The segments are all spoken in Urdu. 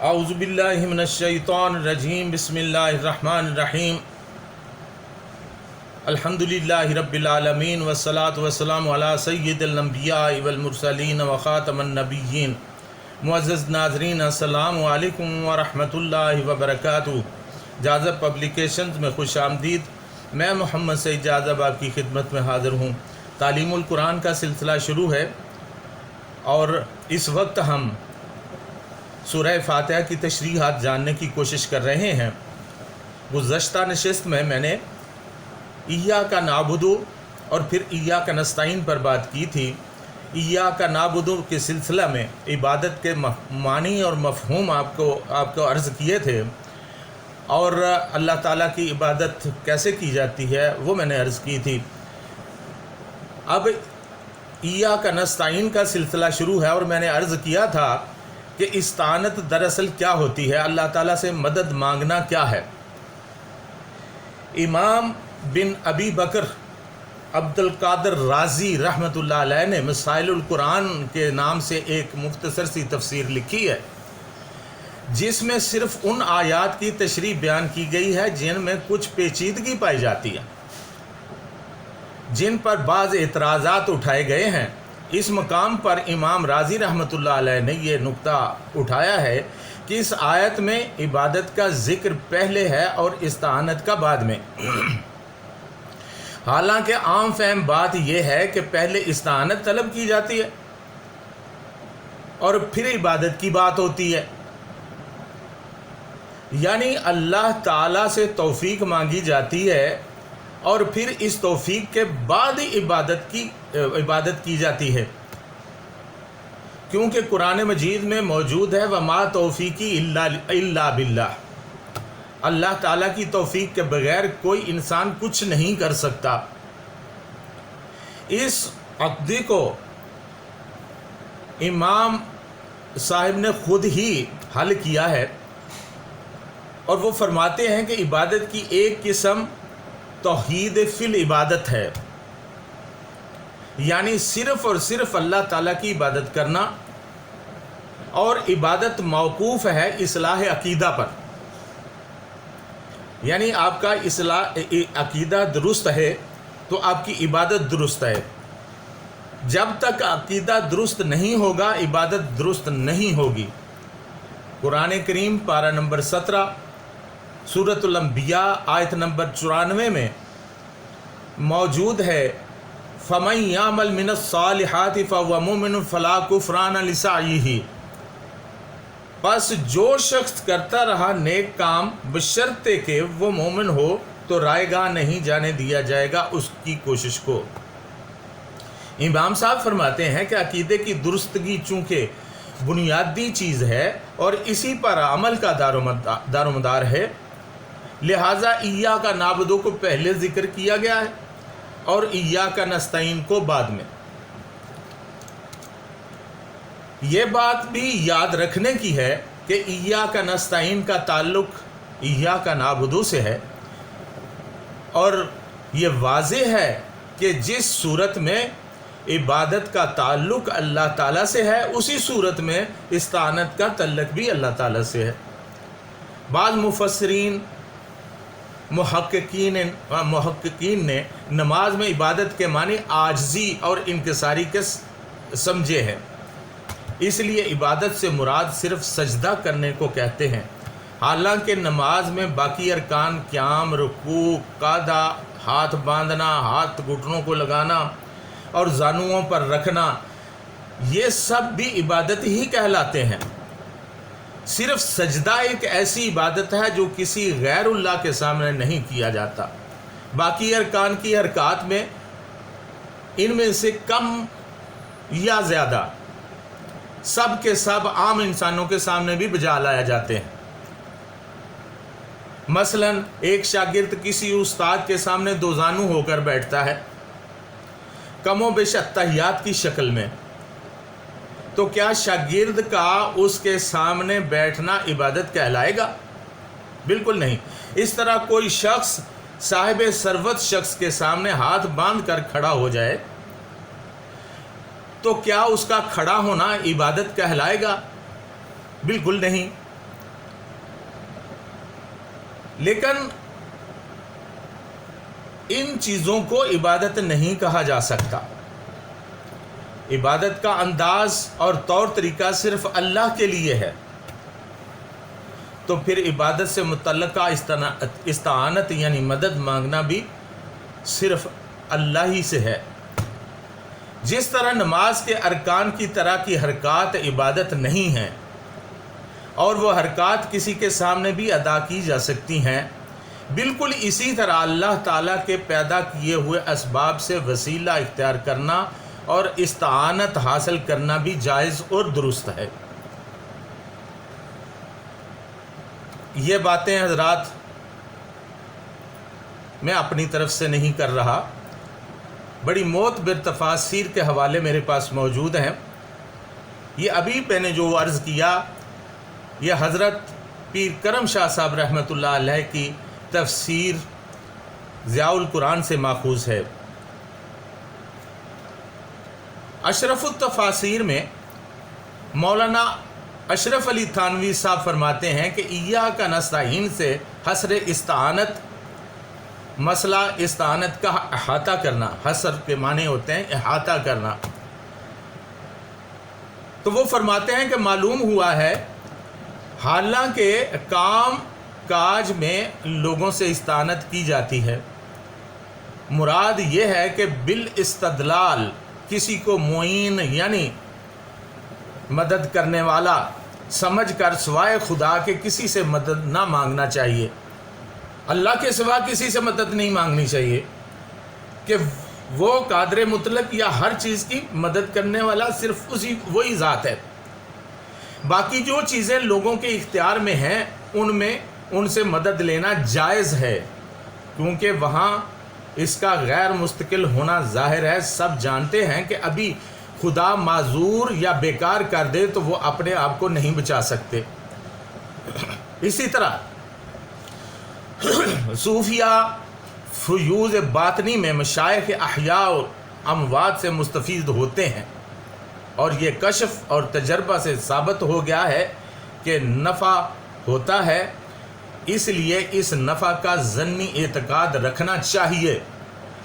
اعوذ باللہ من الشیطان الرجیم بسم اللہ الرحمن الرحیم الحمدللہ رب العالمین والصلاة والسلام علی سید الانبیاء والمرسلین وخاتم النبیین۔ معزز ناظرین السلام علیکم ورحمۃ اللہ وبرکاتہ۔ جاذب پبلیکیشنز میں خوش آمدید۔ میں محمد سعید جاذب آپ کی خدمت میں حاضر ہوں۔ تعلیم القرآن کا سلسلہ شروع ہے اور اس وقت ہم سورہ فاتحہ کی تشریحات جاننے کی کوشش کر رہے ہیں۔ گزشتہ نشست میں نے ایاک نعبد اور پھر ایاک نستعین پر بات کی تھی۔ ایاک نعبد کے سلسلہ میں عبادت کے معنی اور مفہوم آپ کو عرض کیے تھے، اور اللہ تعالیٰ کی عبادت کیسے کی جاتی ہے وہ میں نے عرض کی تھی۔ اب ایاک نستعین کا سلسلہ شروع ہے، اور میں نے عرض کیا تھا کہ استعانت دراصل کیا ہوتی ہے، اللہ تعالیٰ سے مدد مانگنا کیا ہے۔ امام بن ابی بکر عبد القادر رازی رحمۃ اللہ علیہ نے مسائل القرآن کے نام سے ایک مختصر سی تفسیر لکھی ہے، جس میں صرف ان آیات کی تشریح بیان کی گئی ہے جن میں کچھ پیچیدگی پائی جاتی ہے، جن پر بعض اعتراضات اٹھائے گئے ہیں۔ اس مقام پر امام رازی رحمۃ اللہ علیہ نے یہ نقطہ اٹھایا ہے کہ اس آیت میں عبادت کا ذکر پہلے ہے اور استعانت کا بعد میں۔ حالانکہ عام فہم بات یہ ہے کہ پہلے استعانت طلب کی جاتی ہے اور پھر عبادت کی بات ہوتی ہے، یعنی اللہ تعالیٰ سے توفیق مانگی جاتی ہے اور پھر اس توفیق کے بعد عبادت کی جاتی ہے، کیونکہ قرآن مجید میں موجود ہے وَمَا تَوْفِيقِي إِلَّا بِاللَّهِ۔ اللہ تعالیٰ کی توفیق کے بغیر کوئی انسان کچھ نہیں کر سکتا۔ اس عقیدے کو امام صاحب نے خود ہی حل کیا ہے، اور وہ فرماتے ہیں کہ عبادت کی ایک قسم توحید فی العبادت ہے، یعنی صرف اور صرف اللہ تعالیٰ کی عبادت کرنا، اور عبادت موقوف ہے اصلاح عقیدہ پر، یعنی آپ کا عقیدہ درست ہے تو آپ کی عبادت درست ہے۔ جب تک عقیدہ درست نہیں ہوگا عبادت درست نہیں ہوگی۔ قرآن کریم پارہ نمبر 17 سورۃ الانبیاء آیت نمبر 94 میں موجود ہے فَمَن يَعْمَلْ مِنَ الصَّالِحَاتِ فَهُوَ مُؤْمِنٌ فَلَا كُفْرَانَ لِسَعْيِهِ، پس جو شخص کرتا رہا نیک کام بشرطے کہ وہ مومن ہو تو رائے گاہ نہیں جانے دیا جائے گا اس کی کوشش کو۔ امام صاحب فرماتے ہیں کہ عقیدے کی درستگی چونکہ بنیادی چیز ہے اور اسی پر عمل کا دار و مدار ہے، لہٰذا ایاک نعبد کو پہلے ذکر کیا گیا ہے اور ایاک نستعین کو بعد میں۔ یہ بات بھی یاد رکھنے کی ہے کہ ایاک نستعین کا تعلق ایاک نعبد سے ہے، اور یہ واضح ہے کہ جس صورت میں عبادت کا تعلق اللہ تعالیٰ سے ہے اسی صورت میں استعانت کا تعلق بھی اللہ تعالیٰ سے ہے۔ بعض مفسرین محققین نے نماز میں عبادت کے معنی عاجزی اور انکساری کے سمجھے ہیں، اس لیے عبادت سے مراد صرف سجدہ کرنے کو کہتے ہیں، حالانکہ نماز میں باقی ارکان قیام، رکوع، قعدہ، ہاتھ باندھنا، ہاتھ گھٹنوں کو لگانا اور زانوؤں پر رکھنا، یہ سب بھی عبادت ہی کہلاتے ہیں۔ صرف سجدہ ایک ایسی عبادت ہے جو کسی غیر اللہ کے سامنے نہیں کیا جاتا۔ باقی ارکان کی حرکات میں ان میں سے کم یا زیادہ سب کے سب عام انسانوں کے سامنے بھی بجا لائے جاتے ہیں۔ مثلا ایک شاگرد کسی استاد کے سامنے دو زانو ہو کر بیٹھتا ہے، کم و بیش اتحیات کی شکل میں، تو کیا شاگرد کا اس کے سامنے بیٹھنا عبادت کہلائے گا؟ بالکل نہیں۔ اس طرح کوئی شخص صاحب ثروت شخص کے سامنے ہاتھ باندھ کر کھڑا ہو جائے تو کیا اس کا کھڑا ہونا عبادت کہلائے گا؟ بالکل نہیں۔ لیکن ان چیزوں کو عبادت نہیں کہا جا سکتا. عبادت کا انداز اور طور طریقہ صرف اللہ کے لیے ہے. تو پھر عبادت سے متعلقہ استعانت یعنی مدد مانگنا بھی صرف اللہ ہی سے ہے. جس طرح نماز کے ارکان کی طرح کی حرکات عبادت نہیں ہیں اور وہ حرکات کسی کے سامنے بھی ادا کی جا سکتی ہیں، بالکل اسی طرح اللہ تعالیٰ کے پیدا کیے ہوئے اسباب سے وسیلہ اختیار کرنا اور استعانت حاصل کرنا بھی جائز اور درست ہے. یہ باتیں حضرات میں اپنی طرف سے نہیں کر رہا، بڑی معتبر تفاسیر کے حوالے میرے پاس موجود ہیں. یہ ابھی میں نے جو عرض کیا یہ حضرت پیر کرم شاہ صاحب رحمۃ اللہ علیہ کی تفسیر ضیاء القرآن سے ماخوذ ہے. اشرف التفاسیر میں مولانا اشرف علی تھانوی صاحب فرماتے ہیں کہ ایاک نستعین سے حصر استعانت، مسئلہ استعانت کا احاطہ کرنا، حصر کے معنی ہوتے ہیں احاطہ کرنا. تو وہ فرماتے ہیں کہ معلوم ہوا ہے حالانکہ کام کاج میں لوگوں سے استعانت کی جاتی ہے، مراد یہ ہے کہ بالاستدلال کسی کو معین یعنی مدد کرنے والا سمجھ کر سوائے خدا کے کسی سے مدد نہ مانگنا چاہیے. اللہ کے سوا کسی سے مدد نہیں مانگنی چاہیے کہ وہ قادر مطلق یا ہر چیز کی مدد کرنے والا صرف وہی ذات ہے. باقی جو چیزیں لوگوں کے اختیار میں ہیں ان سے مدد لینا جائز ہے، کیونکہ وہاں اس کا غیر مستقل ہونا ظاہر ہے. سب جانتے ہیں کہ ابھی خدا معذور یا بیکار کر دے تو وہ اپنے آپ کو نہیں بچا سکتے. اسی طرح صوفیہ فیوض باطنی میں مشائخ احیاء اور اموات سے مستفید ہوتے ہیں، اور یہ کشف اور تجربہ سے ثابت ہو گیا ہے کہ نفع ہوتا ہے. اس لیے اس نفع کا ظنی اعتقاد رکھنا چاہیے،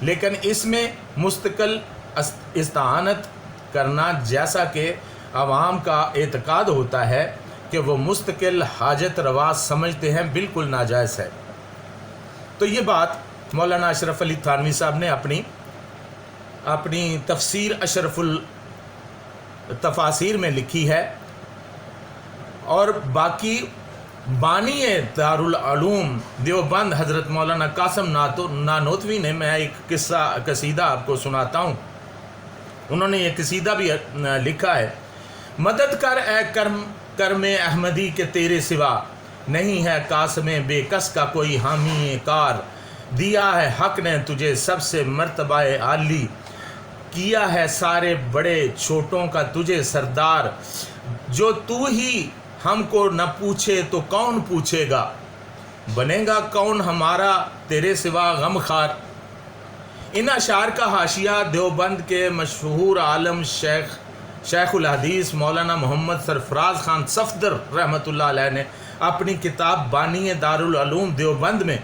لیکن اس میں مستقل استعانت کرنا جیسا کہ عوام کا اعتقاد ہوتا ہے کہ وہ مستقل حاجت روا سمجھتے ہیں، بالکل ناجائز ہے. تو یہ بات مولانا اشرف علی تھانوی صاحب نے اپنی تفسیر اشرف التفاسیر میں لکھی ہے. اور باقی بانی دارالعلوم دیوبند حضرت مولانا قاسم نانوتوی نے، میں ایک قصیدہ آپ کو سناتا ہوں، انہوں نے یہ قصیدہ بھی لکھا ہے. مدد کر اے کرم احمدی کے تیرے سوا، نہیں ہے قاسم بے کس کا کوئی حامی کار. دیا ہے حق نے تجھے سب سے مرتبہ عالی، کیا ہے سارے بڑے چھوٹوں کا تجھے سردار. جو تو ہی ہم کو نہ پوچھے تو کون پوچھے گا، بنے گا کون ہمارا تیرے سوا غم خار. ان اشعار کا حاشیہ دیوبند کے مشہور عالم شیخ الحدیث مولانا محمد سرفراز خان صفدر رحمۃ اللہ علیہ نے اپنی کتاب بانی دارالعلوم دیوبند میں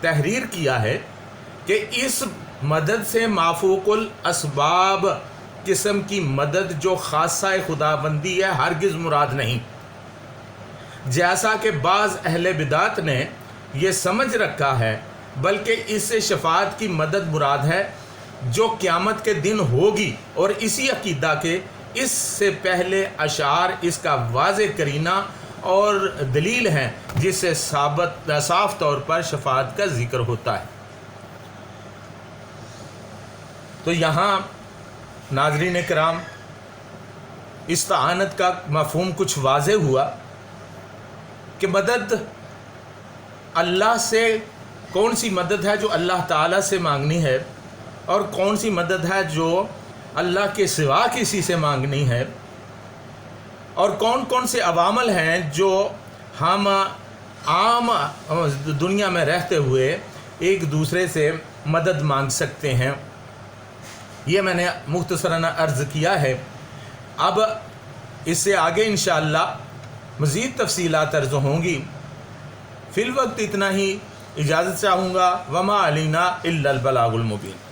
تحریر کیا ہے کہ اس مدد سے مافوق الاسباب قسم کی مدد جو خاصہ خدا بندی ہے ہرگز مراد نہیں، جیسا کہ بعض اہل بدعت نے یہ سمجھ رکھا ہے، بلکہ اس سے شفاعت کی مدد مراد ہے جو قیامت کے دن ہوگی. اور اسی عقیدہ کے اس سے پہلے اشعار اس کا واضح کرینہ اور دلیل ہیں، جس سے صاف طور پر شفاعت کا ذکر ہوتا ہے. تو یہاں ناظرین کرام استعانت کا مفہوم کچھ واضح ہوا کہ مدد اللہ سے، کون سی مدد ہے جو اللہ تعالیٰ سے مانگنی ہے اور کون سی مدد ہے جو اللہ کے سوا کسی سے مانگنی ہے، اور کون کون سے عوامل ہیں جو ہم عام دنیا میں رہتے ہوئے ایک دوسرے سے مدد مانگ سکتے ہیں. یہ میں نے مختصراً عرض کیا ہے. اب اس سے آگے انشاءاللہ مزید تفصیلات عرض ہوں گی. فی الوقت اتنا ہی. اجازت چاہوں گا. وما علینا الا البلاغ المبین.